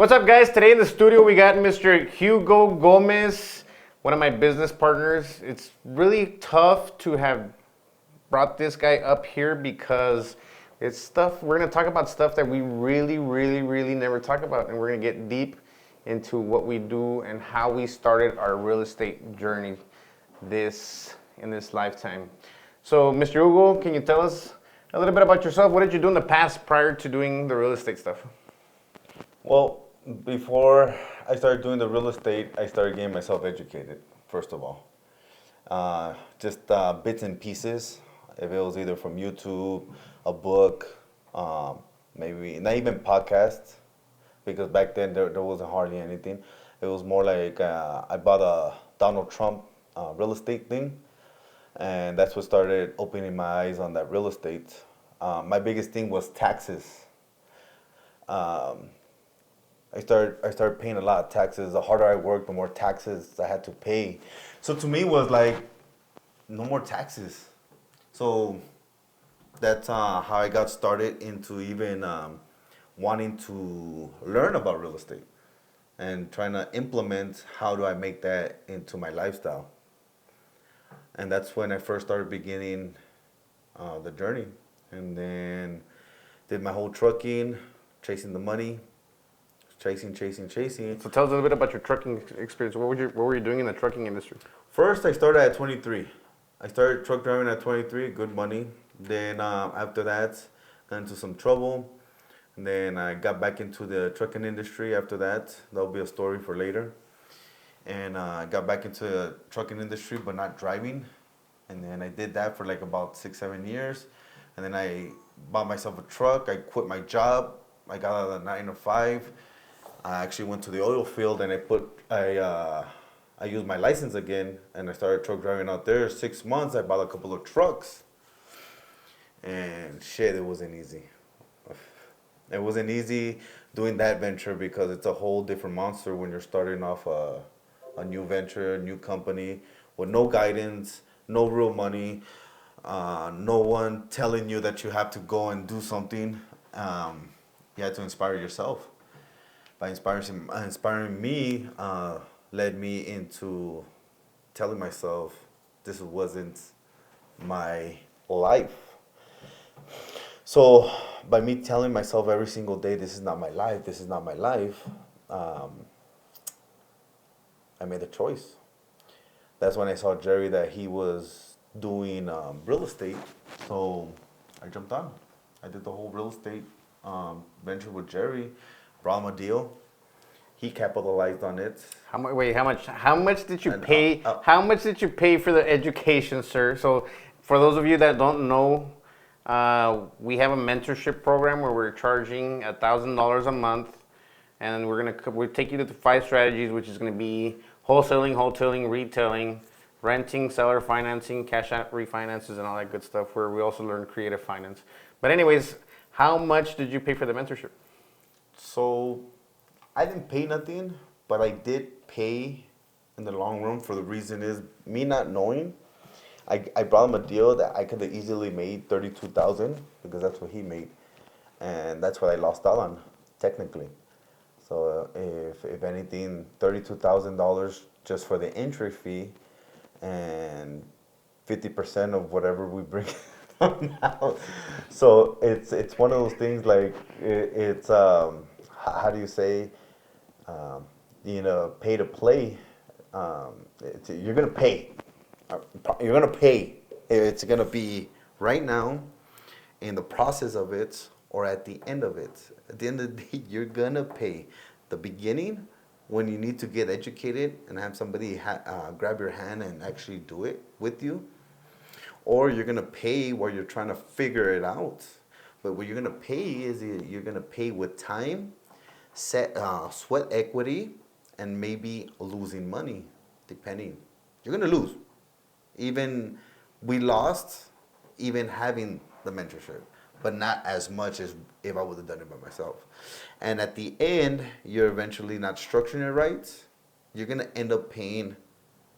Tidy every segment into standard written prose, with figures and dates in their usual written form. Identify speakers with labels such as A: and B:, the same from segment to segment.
A: What's up, guys? Today in the studio we got Mr. Hugo Gomez, one of my business partners. It's really tough to have brought this guy up here because it's stuff, we're going to talk about stuff that we really never talk about, and we're going to get deep into what we do and how we started our real estate journey in this lifetime. So, Mr. Hugo, can you tell us a little bit about yourself? What did you do in the past prior to doing the real estate stuff?
B: Well, before I started doing the real estate, I started getting myself educated, first of all. Just bits and pieces. If it was either from YouTube, a book, maybe not even podcasts, because back then there wasn't hardly anything. It was more like I bought a Donald Trump real estate thing, and that's what started opening my eyes on that real estate. My biggest thing was taxes. I started paying a lot of taxes. The harder I worked, the more taxes I had to pay. So to me, it was like, no more taxes. So that's how I got started into even wanting to learn about real estate and trying to implement how do I make that into my lifestyle. And that's when I first started beginning the journey. And then did my whole trucking, chasing the money. Chasing.
A: So tell us a little bit about your trucking experience. What were you doing in the trucking industry?
B: First, I started at 23. I started truck driving at 23, good money. Then after that, got into some trouble. And then I got back into the trucking industry after that. That'll be a story for later. And I got back into the trucking industry, but not driving. And then I did that for like about 6-7 years. And then I bought myself a truck. I quit my job. I got out of the 9 to 5. I actually went to the oil field and I used my license again and I started truck driving out there. 6 months, I bought a couple of trucks. And shit, it wasn't easy. It wasn't easy doing that venture because it's a whole different monster when you're starting off a new venture, a new company with no guidance, no real money, no one telling you that you have to go and do something. You had to inspire yourself. By inspiring me, led me into telling myself this wasn't my life. So by me telling myself every single day, this is not my life, I made a choice. That's when I saw Jerry that he was doing real estate. So I jumped on. I did the whole real estate venture with Jerry. Brought him a deal. He capitalized on it.
A: How much did you pay? How much did you pay for the education, sir? So, for those of you that don't know, we have a mentorship program where we're charging $1,000 a month, and we'll take you to the 5 strategies, which is going to be wholesaling, retailing, renting, seller financing, cash out refinances, and all that good stuff. Where we also learn creative finance. But anyways, how much did you pay for the mentorship?
B: So, I didn't pay nothing, but I did pay in the long run for the reason is me not knowing. I brought him a deal that I could have easily made $32,000 because that's what he made, and that's what I lost out on technically. So if anything, $32,000 just for the entry fee, and 50% of whatever we bring. Now. So it's one of those things like it's how do you say pay to play. You're gonna pay. It's gonna be right now, in the process of it, or at the end of it. At the end of the day, you're gonna pay. The beginning, when you need to get educated and have somebody grab your hand and actually do it with you. Or you're going to pay while you're trying to figure it out. But what you're going to pay is you're going to pay with time, sweat equity, and maybe losing money, depending. You're going to lose. Even we lost, even having the mentorship, but not as much as if I would have done it by myself. And at the end, you're eventually not structuring it right. You're going to end up paying,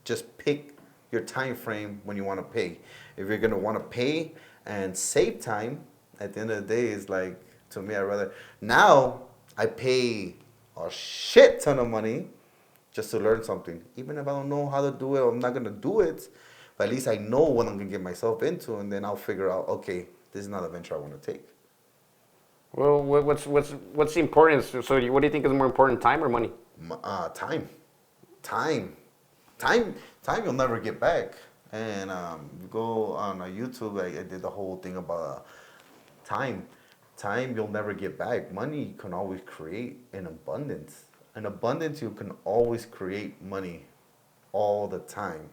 B: just pick your time frame when you want to pay. If you're going to want to pay and save time, at the end of the day, it's like, to me, I pay a shit ton of money just to learn something. Even if I don't know how to do it, or I'm not gonna do it, but at least I know what I'm gonna get myself into, and then I'll figure out, okay, this is not a venture I want to take.
A: Well, what's the importance? So, what do you think is more important, time or money?
B: Time, time, time. You'll never get back. And you go on YouTube. I did the whole thing about time. Time you'll never get back. Money you can always create in abundance. In abundance you can always create money, all the time.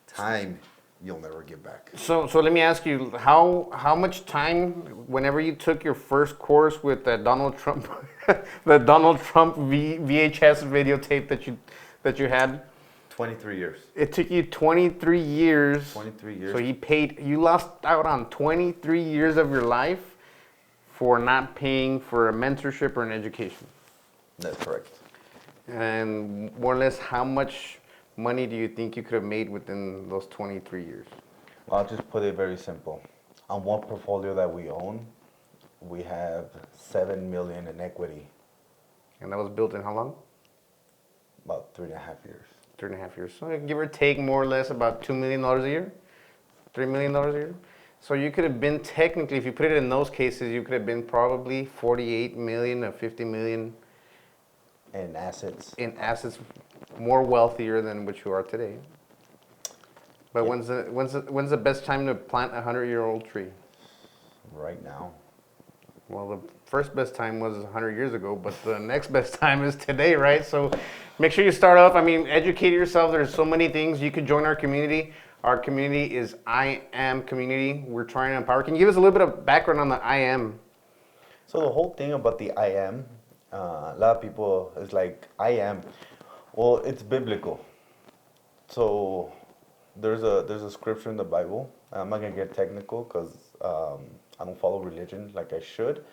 B: Time you'll never get back.
A: So let me ask you, how much time, whenever you took your first course with that Donald Trump, the Donald Trump VHS videotape that you had?
B: 23 years.
A: It took you 23 years.
B: 23 years.
A: So you lost out on 23 years of your life for not paying for a mentorship or an education.
B: That's correct.
A: And more or less, how much money do you think you could have made within those 23 years?
B: I'll just put it very simple. On one portfolio that we own, we have 7 million in equity.
A: And that was built in how long?
B: About 3.5 years.
A: 3.5 years. So give or take more or less about $2 million a year, $3 million a year. So you could have been technically, if you put it in those cases, you could have been probably 48 million or 50 million
B: In assets.
A: in assets, more wealthier than what you are today. But
B: Yeah.
A: when's the best time to plant a 100-year-old tree?
B: Right now.
A: Well, the first best time was 100 years ago, but the next best time is today, right? So make sure you start off. I mean, educate yourself. There's so many things. You could join our community. Our community is I Am Community. We're trying to empower. Can you give us a little bit of background on the I Am?
B: So the whole thing about the I am, a lot of people is like, I am. Well, it's biblical. So there's a scripture in the Bible. I'm not gonna get technical because I don't follow religion like I should,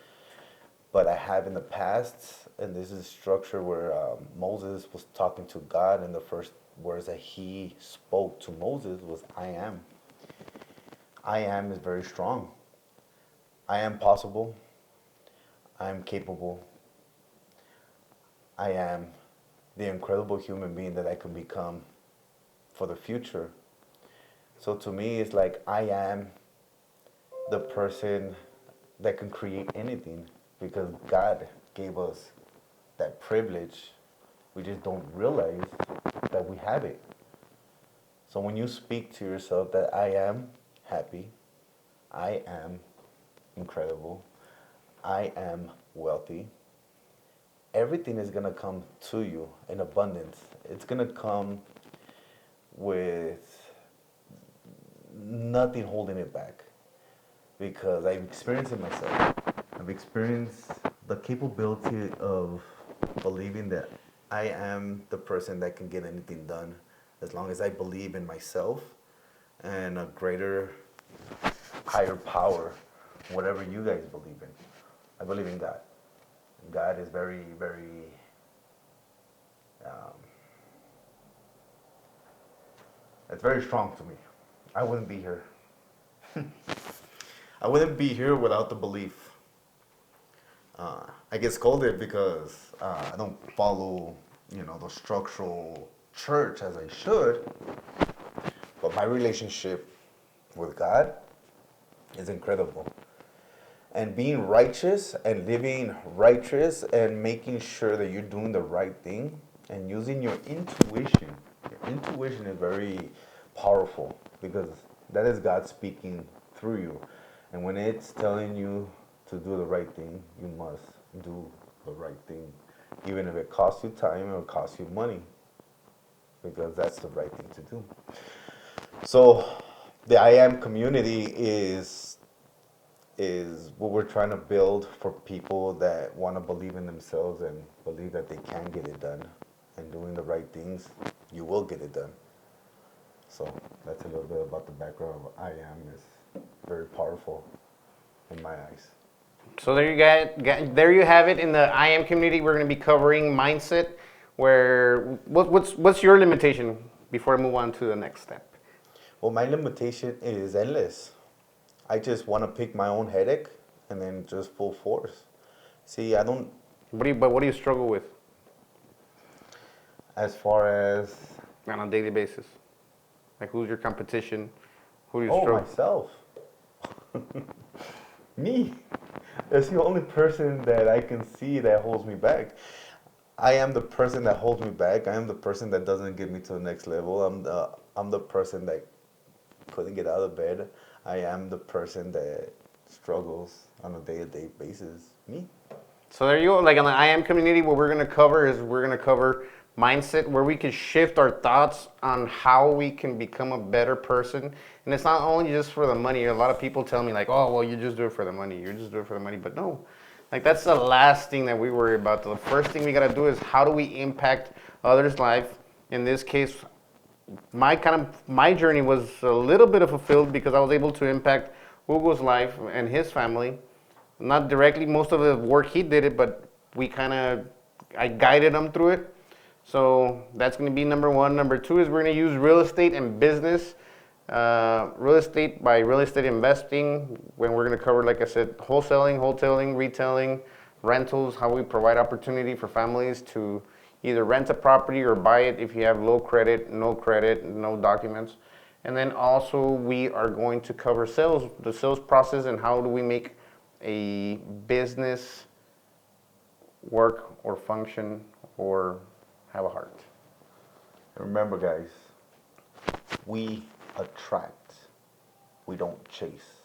B: but I have in the past. And this is a structure where Moses was talking to God, and the first words that he spoke to Moses was I am. I am is very strong. I am possible. I am capable. I am the incredible human being that I can become for the future. So to me, it's like I am the person that can create anything because God gave us that privilege. We just don't realize that we have it. So when you speak to yourself that I am happy, I am incredible, I am wealthy, everything is going to come to you in abundance. It's going to come with nothing holding it back. Because I've experienced it myself. I've experienced the capability of believing that I am the person that can get anything done as long as I believe in myself and a greater, higher power, whatever you guys believe in. I believe in God. God is very, very, it's very strong to me. I wouldn't be here. I wouldn't be here without the belief. I get scolded because I don't follow, the structural church as I should. But my relationship with God is incredible. And being righteous and living righteous and making sure that you're doing the right thing and using your intuition. Your intuition is very powerful because that is God speaking through you. And when it's telling you to do the right thing, you must do the right thing. Even if it costs you time or costs you money. Because that's the right thing to do. So the I Am community is what we're trying to build for people that want to believe in themselves and believe that they can get it done. And doing the right things, you will get it done. So that's a little bit about the background of I Am. Is very powerful in my eyes.
A: So there you have it. In the I Am community, we're going to be covering mindset. What's your limitation before I move on to the next step?
B: Well, my limitation is endless. I just want to pick my own headache and then just full force. See, I don't.
A: What do you struggle with
B: As far as
A: on a daily basis? Like, who's your competition? Who do you
B: oh
A: struggle?
B: myself, me. That's the only person that I can see that holds me back. I am the person that holds me back. I am the person that doesn't get me to the next level. I'm the person that couldn't get out of bed. I am the person that struggles on a day-to-day basis. Me.
A: So there you go. Like on the I Am community, what we're gonna cover mindset, where we can shift our thoughts on how we can become a better person. And it's not only just for the money. A lot of people tell me like, oh, well, you just do it for the money. You just do it for the money. But no, like that's the last thing that we worry about. The first thing we gotta do is how do we impact others' life. In this case, my journey was a little bit fulfilled because I was able to impact Hugo's life and his family. Not directly, most of the work he did it, but I guided him through it. So that's going to be number one. Number two is we're going to use real estate and business. Real estate by real estate investing, when we're going to cover, like I said, wholesaling, retailing, rentals, how we provide opportunity for families to either rent a property or buy it if you have low credit, no documents. And then also we are going to cover sales, the sales process, and how do we make a business work or function or have a heart.
B: Remember, guys, we attract, we don't chase.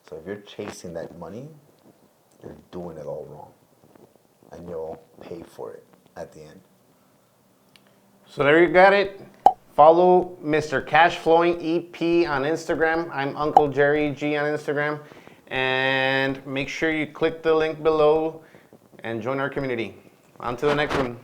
B: So if you're chasing that money, you're doing it all wrong. And you'll pay for it at the end.
A: So there you got it. Follow Mr. Cashflowing EP on Instagram. I'm Uncle Jerry G on Instagram. And make sure you click the link below and join our community. On to the next one.